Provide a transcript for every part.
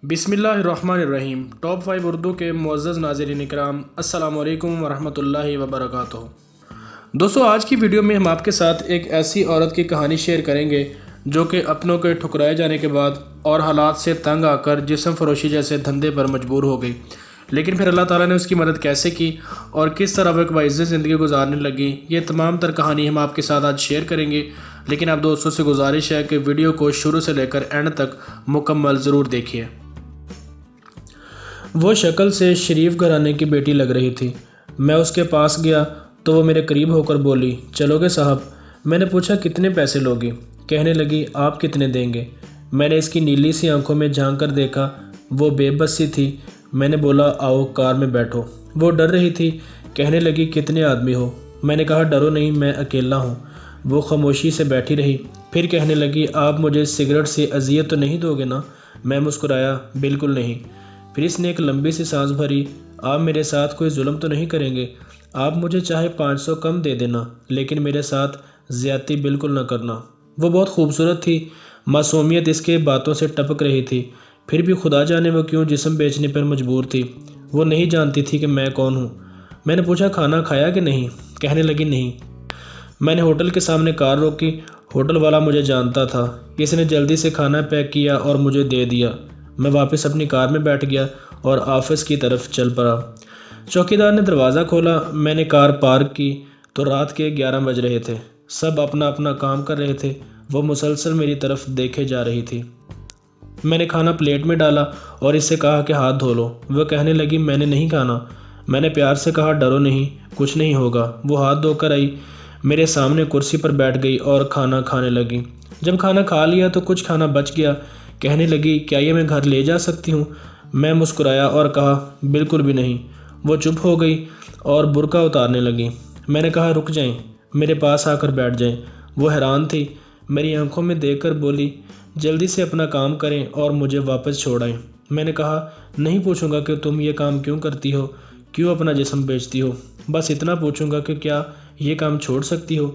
बिस्मिल्लाहिर्रहमानिर्रहीम। टॉप 5 उर्दू के मुअज़्ज़ज़ नाज़रीन इकराम, अस्सलामु अलैकुम वरहमतुल्लाहि वबरकातुहू। दोस्तों, आज की वीडियो में हम आपके साथ एक ऐसी औरत की कहानी शेयर करेंगे जो कि अपनों के ठुकराए जाने के बाद और हालात से तंग आकर जिस्म फरोशी जैसे धंधे पर मजबूर हो गई, लेकिन फिर अल्लाह ताला ने उसकी मदद कैसे की और किस तरह वह एक बाइज़्ज़त ज़िंदगी गुजारने लगी, ये तमाम तर कहानी हम आपके साथ आज शेयर करेंगे। लेकिन आप दोस्तों से गुजारिश है कि वीडियो को शुरू से लेकर एंड तक मुकम्मल ज़रूर देखिए। वो शक्ल से शरीफ घराने की बेटी लग रही थी। मैं उसके पास गया तो वो मेरे करीब होकर बोली, चलोगे साहब? मैंने पूछा, कितने पैसे लोगी? कहने लगी, आप कितने देंगे? मैंने इसकी नीली सी आंखों में झांक कर देखा, वो बेबस सी थी। मैंने बोला, आओ कार में बैठो। वो डर रही थी। कहने लगी, कितने आदमी हो? मैंने कहा, डरो नहीं, मैं अकेला हूँ। वो खामोशी से बैठी रही। फिर कहने लगी, आप मुझे सिगरेट से अजियत तो नहीं दोगे ना? मैं मुस्कुराया, बिल्कुल नहीं। फिर इसने एक लंबी सी सांस भरी। आप मेरे साथ कोई जुल्म तो नहीं करेंगे? आप मुझे चाहे 500 कम दे देना, लेकिन मेरे साथ ज़्यादती बिल्कुल न करना। वो बहुत खूबसूरत थी। मासूमियत इसके बातों से टपक रही थी। फिर भी खुदा जाने वो क्यों जिस्म बेचने पर मजबूर थी। वो नहीं जानती थी कि मैं कौन हूँ। मैंने पूछा, खाना खाया कि नहीं? कहने लगी, नहीं। मैंने होटल के सामने कार रोकी। होटल वाला मुझे जानता था। इसने जल्दी से खाना पैक किया और मुझे दे दिया। मैं वापस अपनी कार में बैठ गया और ऑफिस की तरफ चल पड़ा। चौकीदार ने दरवाज़ा खोला। मैंने कार पार्क की तो रात के 11 बज रहे थे। सब अपना अपना काम कर रहे थे। वो मुसलसल मेरी तरफ देखे जा रही थी। मैंने खाना प्लेट में डाला और इससे कहा कि हाथ धो लो। वह कहने लगी, मैंने नहीं खाना। मैंने प्यार से कहा, डरो नहीं, कुछ नहीं होगा। वो हाथ धोकर आई, मेरे सामने कुर्सी पर बैठ गई और खाना खाने लगी। जब खाना खा लिया तो कुछ खाना बच गया। कहने लगी, क्या ये मैं घर ले जा सकती हूँ? मैं मुस्कुराया और कहा, बिल्कुल भी नहीं। वो चुप हो गई और बुर्का उतारने लगी। मैंने कहा, रुक जाएं, मेरे पास आकर बैठ जाएं। वो हैरान थी। मेरी आंखों में देखकर बोली, जल्दी से अपना काम करें और मुझे वापस छोड़ आएं। मैंने कहा, नहीं पूछूंगा कि तुम ये काम क्यों करती हो, क्यों अपना जिस्म बेचती हो। बस इतना पूछूंगा कि क्या ये काम छोड़ सकती हो।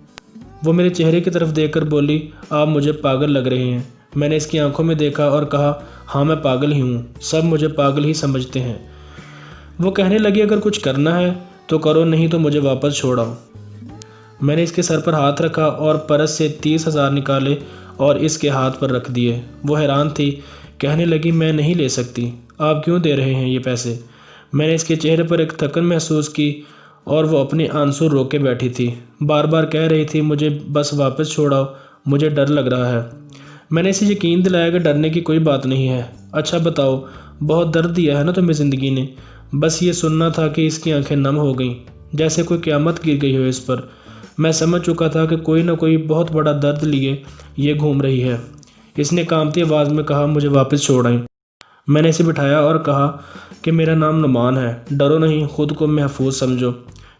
वो मेरे चेहरे की तरफ देखकर बोली, आप मुझे पागल लग रहे हैं। मैंने इसकी आंखों में देखा और कहा, हाँ मैं पागल ही हूँ, सब मुझे पागल ही समझते हैं। वो कहने लगी, अगर कुछ करना है तो करो, नहीं तो मुझे वापस छोड़ाओ। मैंने इसके सर पर हाथ रखा और परस से 30,000 निकाले और इसके हाथ पर रख दिए। वो हैरान थी। कहने लगी, मैं नहीं ले सकती। आप क्यों दे रहे हैं ये पैसे? मैंने इसके चेहरे पर एक थकन महसूस की और वो अपने आंसू रोके बैठी थी। बार बार कह रही थी, मुझे बस वापस छोड़ाओ, मुझे डर लग रहा है। मैंने इसे यकीन दिलाया कि डरने की कोई बात नहीं है। अच्छा बताओ, बहुत दर्द दिया है ना तुम्हें ज़िंदगी ने? बस ये सुनना था कि इसकी आंखें नम हो गईं, जैसे कोई क़यामत गिर गई हो इस पर। मैं समझ चुका था कि कोई ना कोई बहुत बड़ा दर्द लिए ये घूम रही है। इसने कांपती आवाज़ में कहा, मुझे वापस छोड़ आएं। मैंने इसे बिठाया और कहा कि मेरा नाम नुमान है, डरो नहीं, ख़ुद को महफूज समझो।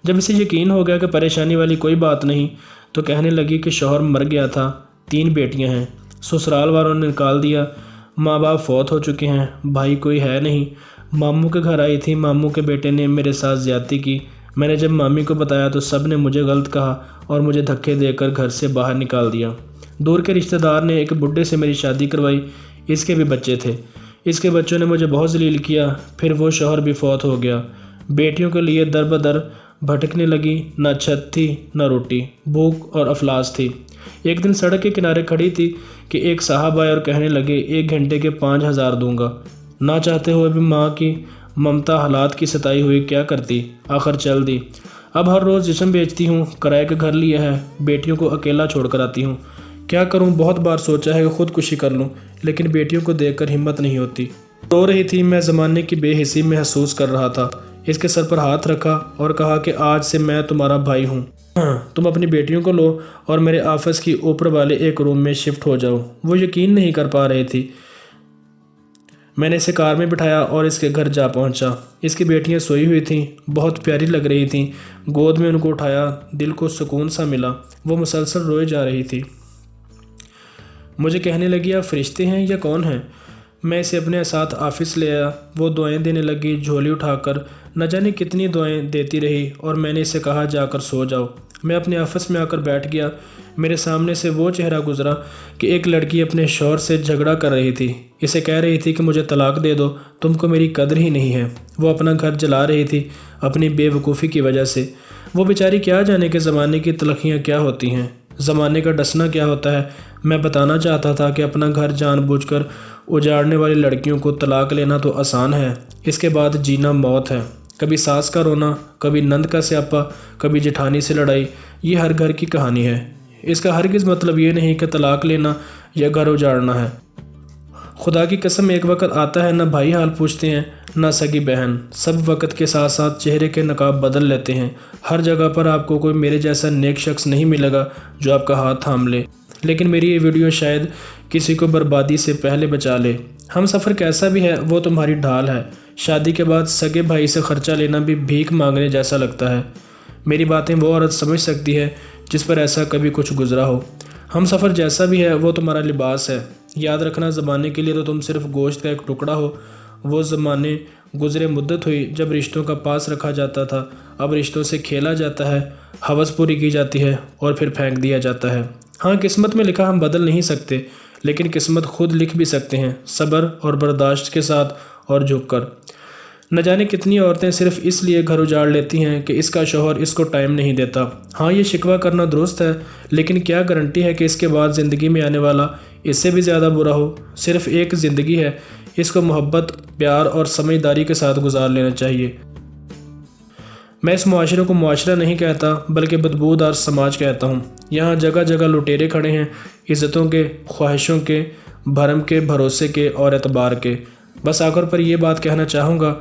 जब इसे यकीन हो गया कि परेशानी वाली कोई बात नहीं, तो कहने लगी कि शौहर मर गया था, 3 बेटियां हैं, ससुराल वालों ने निकाल दिया, माँ बाप फौत हो चुके हैं, भाई कोई है नहीं। मामू के घर आई थी, मामू के बेटे ने मेरे साथ ज़्यादती की। मैंने जब मामी को बताया तो सब ने मुझे गलत कहा और मुझे धक्के देकर घर से बाहर निकाल दिया। दूर के रिश्तेदार ने एक बुड्ढे से मेरी शादी करवाई। इसके भी बच्चे थे। इसके बच्चों ने मुझे बहुत जलील किया। फिर वो शौहर भी फौत हो गया। बेटियों के लिए दर बदर भटकने लगी। न छत थी न रोटी, भूख और अफलास थी। एक दिन सड़क के किनारे खड़ी थी कि एक साहब आए और कहने लगे, 1 घंटे के 5,000 दूंगा। ना चाहते हुए भी माँ की ममता हालात की सताई हुई क्या करती, आखिर चल दी। अब हर रोज़ जिस्म बेचती हूँ, किराए का घर लिया है, बेटियों को अकेला छोड़ कर आती हूँ। क्या करूँ? बहुत बार सोचा है कि ख़ुदकुशी कर लूँ, लेकिन बेटियों को देखकर हिम्मत नहीं होती। रो रही थी। मैं ज़माने की बेहिसी महसूस कर रहा था। इसके सर पर हाथ रखा और कहा कि आज से मैं तुम्हारा भाई हूँ। तुम अपनी बेटियों को लो और मेरे ऑफिस की ऊपर वाले एक रूम में शिफ्ट हो जाओ। वो यकीन नहीं कर पा रही थी। मैंने इसे कार में बिठाया और इसके घर जा पहुंचा। इसकी बेटियां सोई हुई थीं, बहुत प्यारी लग रही थीं। गोद में उनको उठाया, दिल को सुकून सा मिला। वो मुसलसल रोए जा रही थी। मुझे कहने लगी, आप फरिश्ते हैं या कौन हैं? मैं इसे अपने साथ ऑफिस ले आया। वो दुआएं देने लगी, झोली उठाकर। न जाने कितनी दुआएं देती रही और मैंने इसे कहा, जाकर सो जाओ, میں اپنے آفس میں آ کر بیٹھ گیا۔ میرے سامنے سے وہ چہرہ گزرا کہ ایک لڑکی اپنے شوہر سے جھگڑا کر رہی تھی، اسے کہہ رہی تھی کہ مجھے طلاق دے دو، تم کو میری قدر ہی نہیں ہے۔ وہ اپنا گھر جلا رہی تھی اپنی بے وقوفی کی وجہ سے۔ وہ بیچاری کیا جانے کہ زمانے کی تلخیاں کیا ہوتی ہیں، زمانے کا ڈسنا کیا ہوتا ہے۔ میں بتانا چاہتا تھا کہ اپنا گھر جان بوجھ کر اجاڑنے والی لڑکیوں کو طلاق لینا تو آسان ہے، اس کے بعد جینا موت ہے۔ کبھی ساس کا رونا، کبھی نند کا سیاپا، کبھی جٹھانی سے لڑائی، یہ ہر گھر کی کہانی ہے۔ اس کا ہرگز مطلب یہ نہیں کہ طلاق لینا یا گھر اجاڑنا ہے۔ خدا کی قسم ایک وقت آتا ہے نہ بھائی حال پوچھتے ہیں نہ سگی بہن، سب وقت کے ساتھ ساتھ چہرے کے نقاب بدل لیتے ہیں۔ ہر جگہ پر آپ کو کوئی میرے جیسا نیک شخص نہیں ملے گا جو آپ کا ہاتھ تھام لے، لیکن میری یہ ویڈیو شاید کسی کو بربادی سے پہلے بچا لے۔ ہم سفر کیسا بھی ہے وہ تمہاری ڈھال ہے۔ شادی کے بعد سگے بھائی سے خرچہ لینا بھی بھیک مانگنے جیسا لگتا ہے۔ میری باتیں وہ عورت سمجھ سکتی ہے جس پر ایسا کبھی کچھ گزرا ہو۔ ہم سفر جیسا بھی ہے وہ تمہارا لباس ہے۔ یاد رکھنا زمانے کے لیے تو تم صرف گوشت کا ایک ٹکڑا ہو۔ وہ زمانے گزرے مدت ہوئی جب رشتوں کا پاس رکھا جاتا تھا، اب رشتوں سے کھیلا جاتا ہے، ہوس پوری کی جاتی ہے اور پھر پھینک دیا جاتا ہے۔ ہاں، قسمت میں لکھا ہم بدل نہیں سکتے، لیکن قسمت خود لکھ بھی سکتے ہیں، صبر اور برداشت کے ساتھ اور جھک کر۔ نہ جانے کتنی عورتیں صرف اس لیے گھر اجاڑ لیتی ہیں کہ اس کا شوہر اس کو ٹائم نہیں دیتا۔ ہاں، یہ شکوہ کرنا درست ہے، لیکن کیا گارنٹی ہے کہ اس کے بعد زندگی میں آنے والا اس سے بھی زیادہ برا ہو؟ صرف ایک زندگی ہے، اس کو محبت، پیار اور سمجھداری کے ساتھ گزار لینا چاہیے۔ میں اس معاشرے کو معاشرہ نہیں کہتا بلکہ بدبودار سماج کہتا ہوں۔ یہاں جگہ جگہ لٹیرے کھڑے ہیں، عزتوں کے، خواہشوں کے، بھرم کے، بھروسے کے اور اعتبار کے۔ بس آخر پر یہ بات کہنا چاہوں گا،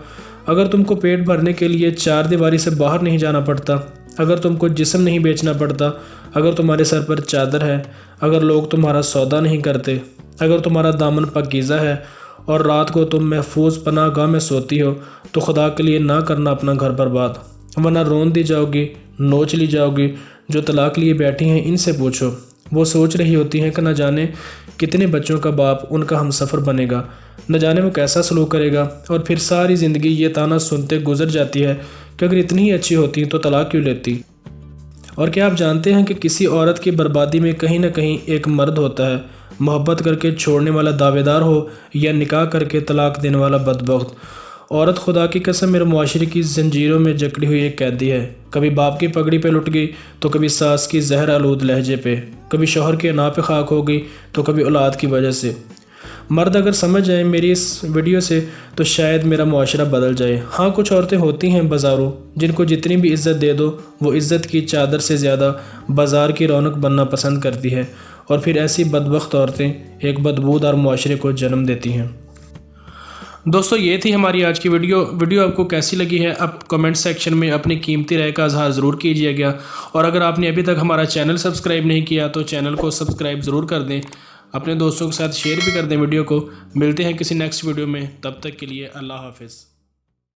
اگر تم کو پیٹ بھرنے کے لیے چار دیواری سے باہر نہیں جانا پڑتا، اگر تم کو جسم نہیں بیچنا پڑتا، اگر تمہارے سر پر چادر ہے، اگر لوگ تمہارا سودا نہیں کرتے، اگر تمہارا دامن پاکیزہ ہے اور رات کو تم محفوظ پناہ گاہ میں سوتی ہو، تو خدا کے لیے نہ کرنا اپنا گھر برباد، ورنہ رون دی جاؤ گی، نوچ لی جاؤ گی۔ جو طلاق لیے بیٹھی ہیں ان سے پوچھو، وہ سوچ رہی ہوتی ہیں کہ نہ جانے کتنے بچوں کا باپ ان کا ہم سفر بنے گا، نہ جانے وہ کیسا سلوک کرے گا، اور پھر ساری زندگی یہ تانا سنتے گزر جاتی ہے کہ اگر اتنی ہی اچھی ہوتی تو طلاق کیوں لیتی۔ اور کیا آپ جانتے ہیں کہ کسی عورت کی بربادی میں کہیں نہ کہیں ایک مرد ہوتا ہے، محبت کر کے چھوڑنے والا دعوے دار ہو یا نکاح کر کے طلاق دینے والا بدبخت۔ عورت خدا کی قسم میرے معاشرے کی زنجیروں میں جکڑی ہوئی ایک قیدی ہے، کبھی باپ کی پگڑی پہ لٹ گئی تو کبھی ساس کی زہر آلود لہجے پہ، کبھی شوہر کے انا پہ خاک ہو گئی تو کبھی اولاد کی وجہ سے۔ مرد اگر سمجھ جائیں میری اس ویڈیو سے تو شاید میرا معاشرہ بدل جائے۔ ہاں، کچھ عورتیں ہوتی ہیں بازاروں جن کو جتنی بھی عزت دے دو وہ عزت کی چادر سے زیادہ بازار کی رونق بننا پسند کرتی ہے، اور پھر ایسی بدبخت عورتیں ایک بدبودار معاشرے کو جنم دیتی ہیں۔ دوستو، یہ تھی ہماری آج کی ویڈیو آپ کو کیسی لگی ہے آپ کمنٹ سیکشن میں اپنی قیمتی رائے کا اظہار ضرور کیجیے گا، اور اگر آپ نے ابھی تک ہمارا چینل سبسکرائب نہیں کیا تو چینل کو سبسکرائب ضرور کر دیں، اپنے دوستوں کے ساتھ شیئر بھی کر دیں ویڈیو کو۔ ملتے ہیں کسی نیکسٹ ویڈیو میں، تب تک کے لیے اللہ حافظ۔